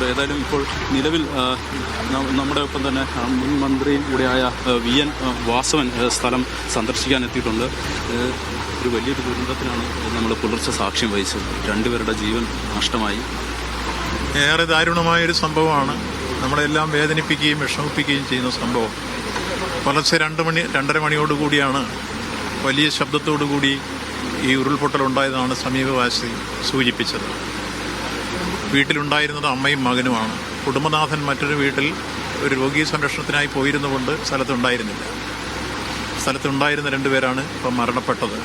എത്തിയിട്ടുണ്ട്. ഏതായാലും ഇപ്പോൾ നിലവിൽ നമ്മുടെ ഒപ്പം തന്നെ മുൻ മന്ത്രിയും കൂടിയായ VN വാസവൻ സ്ഥലം സന്ദർശിക്കാൻ എത്തിയിട്ടുണ്ട്. ഒരു വലിയൊരു ദുരന്തത്തിനാണ് നമ്മൾ പുലർച്ചെ സാക്ഷ്യം വഹിച്ചത്. രണ്ടുപേരുടെ ജീവൻ നഷ്ടമായി. ഏറെ ദാരുണമായൊരു സംഭവമാണ്. നമ്മളെല്ലാം വേദനിപ്പിക്കുകയും വിഷമിപ്പിക്കുകയും ചെയ്യുന്ന സംഭവം. പുലർച്ചെ 2-2:30 മണിയോടുകൂടിയാണ് വലിയ ശബ്ദത്തോടുകൂടി ഈ ഉരുൾപൊട്ടലുണ്ടായതാണ് സമീപവാസി സൂചിപ്പിച്ചത്. വീട്ടിലുണ്ടായിരുന്നത് അമ്മയും മകനുമാണ്. കുടുംബനാഥൻ മറ്റൊരു വീട്ടിൽ ഒരു രോഗീ സംരക്ഷണത്തിനായി പോയിരുന്നുകൊണ്ട് സ്ഥലത്തുണ്ടായിരുന്നില്ല. സ്ഥലത്തുണ്ടായിരുന്ന 2 പേരാണ് ഇപ്പം മരണപ്പെട്ടത്.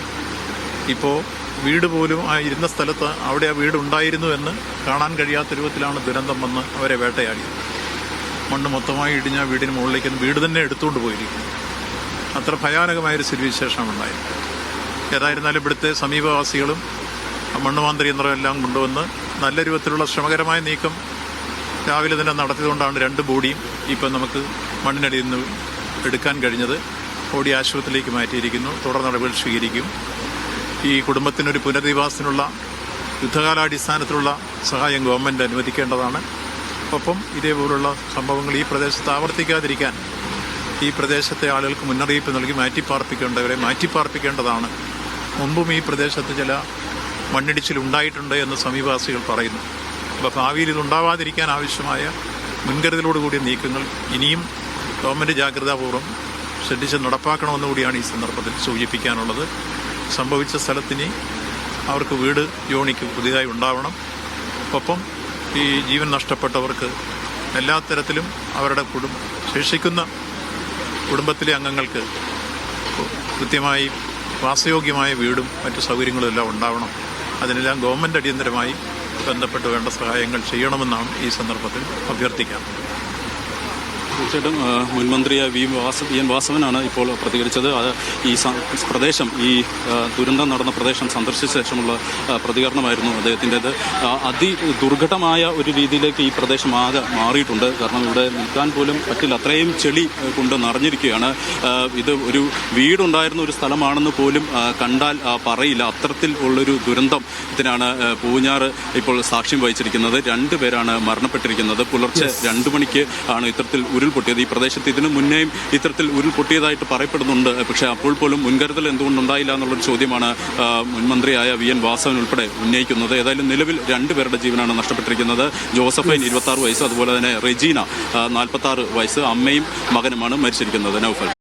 ഇപ്പോൾ വീട് പോലും ആ ഇരുന്ന സ്ഥലത്ത് അവിടെ ആ വീടുണ്ടായിരുന്നു എന്ന് കാണാൻ കഴിയാത്ത രൂപത്തിലാണ് ദുരന്തം വന്ന് അവരെ വേട്ടയാടിയത്. മണ്ണ് മൊത്തമായി ഇടിഞ്ഞ വീടിന് മുകളിലേക്ക് വീട് തന്നെ എടുത്തുകൊണ്ട് പോയിരിക്കുന്നു. അത്ര ഭയാനകമായൊരു സ്ഥിതിവിശേഷമാണ് ഉണ്ടായത്. ഏതായിരുന്നാലും ഇവിടുത്തെ സമീപവാസികളും മണ്ണുമാന്തി യന്ത്രം എല്ലാം കൊണ്ടുവന്ന് നല്ല രൂപത്തിലുള്ള ശ്രമകരമായ നീക്കം രാവിലെ തന്നെ നടത്തിയതുകൊണ്ടാണ് 2 ബോഡിയും ഇപ്പം നമുക്ക് മണ്ണിനടിയിൽ നിന്ന് എടുക്കാൻ കഴിഞ്ഞത്. ബോഡി ആശുപത്രിയിലേക്ക് മാറ്റിയിരിക്കുന്നു. തുടർ നടപടികൾ സ്വീകരിക്കും. ഈ കുടുംബത്തിനൊരു പുനരധിവാസത്തിനുള്ള യുദ്ധകാലാടിസ്ഥാനത്തിലുള്ള സഹായം ഗവൺമെൻറ് അനുവദിക്കേണ്ടതാണ്. ഒപ്പം ഇതേപോലുള്ള സംഭവങ്ങൾ ഈ പ്രദേശത്ത് ആവർത്തിക്കാതിരിക്കാൻ ഈ പ്രദേശത്തെ ആളുകൾക്ക് മുന്നറിയിപ്പ് നൽകി മാറ്റിപ്പാർപ്പിക്കേണ്ടവരെ മാറ്റിപ്പാർപ്പിക്കേണ്ടതാണ്. മുമ്പും ഈ പ്രദേശത്ത് ചില മണ്ണിടിച്ചിലുണ്ടായിട്ടുണ്ട് എന്ന് സമീപവാസികൾ പറയുന്നു. അപ്പോൾ ഭാവിയിൽ ഇതുണ്ടാവാതിരിക്കാൻ ആവശ്യമായ മുൻകരുതലോടുകൂടിയ നീക്കങ്ങൾ ഇനിയും ഗവൺമെൻറ് ജാഗ്രതാപൂർവ്വം ശ്രദ്ധിച്ച് നടപ്പാക്കണമെന്നുകൂടിയാണ് ഈ സന്ദർഭത്തിൽ സൂചിപ്പിക്കാനുള്ളത്. സംഭവിച്ച സ്ഥലത്തിന് അവർക്ക് വീട് യോണിക്ക് പുതിയതായി ഉണ്ടാവണം. ഒപ്പം ഈ ജീവൻ നഷ്ടപ്പെട്ടവർക്ക് എല്ലാ തരത്തിലും അവരുടെ ശേഷിക്കുന്ന കുടുംബത്തിലെ അംഗങ്ങൾക്ക് കൃത്യമായി വാസയോഗ്യമായ വീടും മറ്റു സൗകര്യങ്ങളും എല്ലാം ഉണ്ടാവണം. അതിനെല്ലാം ഗവൺമെൻറ് അടിയന്തരമായി ബന്ധപ്പെട്ട് വേണ്ട സഹായങ്ങൾ ചെയ്യണമെന്നാണ് ഈ സന്ദർഭത്തിൽ അഭ്യർത്ഥിക്കാം. തീർച്ചയായിട്ടും മുൻമന്ത്രിയായ VN വാസവനാണ് ഇപ്പോൾ പ്രതികരിച്ചത്. ഈ പ്രദേശം, ഈ ദുരന്തം നടന്ന പ്രദേശം സന്ദർശിച്ച ശേഷമുള്ള പ്രതികരണമായിരുന്നു അദ്ദേഹത്തിൻ്റെത്. അതിദുർഘടമായ ഒരു രീതിയിലേക്ക് ഈ പ്രദേശം ആകെ മാറിയിട്ടുണ്ട്. കാരണം ഇവിടെ നിൽക്കാൻ പോലും പറ്റില്ല, അത്രയും ചെളി കൊണ്ട് നിറഞ്ഞിരിക്കുകയാണ്. ഇത് ഒരു വീടുണ്ടായിരുന്ന ഒരു സ്ഥലമാണെന്ന് പോലും കണ്ടാൽ പറയില്ല. അത്തരത്തിൽ ഉള്ളൊരു ദുരന്തത്തിനാണ് പൂഞ്ഞാറ് ഇപ്പോൾ സാക്ഷ്യം വഹിച്ചിരിക്കുന്നത്. 2 പേരാണ് മരണപ്പെട്ടിരിക്കുന്നത്. പുലർച്ചെ 2 മണിക്ക് ആണ് ഇത്തരത്തിൽ ഉരുൾപൊട്ടിയത്. ഈ പ്രദേശത്ത് ഇതിനു മുന്നേയും ഇത്തരത്തിൽ ഉരുൾപൊട്ടിയതായിട്ട് പറയപ്പെടുന്നുണ്ട്. പക്ഷേ അപ്പോൾ പോലും മുൻകരുതൽ എന്തുകൊണ്ടുണ്ടായില്ല എന്നുള്ളൊരു ചോദ്യമാണ് മുൻമന്ത്രിയായ VN വാസവൻ ഉൾപ്പെടെ ഉന്നയിക്കുന്നത്. ഏതായാലും നിലവിൽ 2 പേരുടെ ജീവനാണ് നഷ്ടപ്പെട്ടിരിക്കുന്നത്. ജോസഫൈൻ 26 വയസ്സ്, അതുപോലെ തന്നെ റെജീന 46 വയസ്സ്, അമ്മയും മകനുമാണ് മരിച്ചിരിക്കുന്നത്. നൗഫൽ.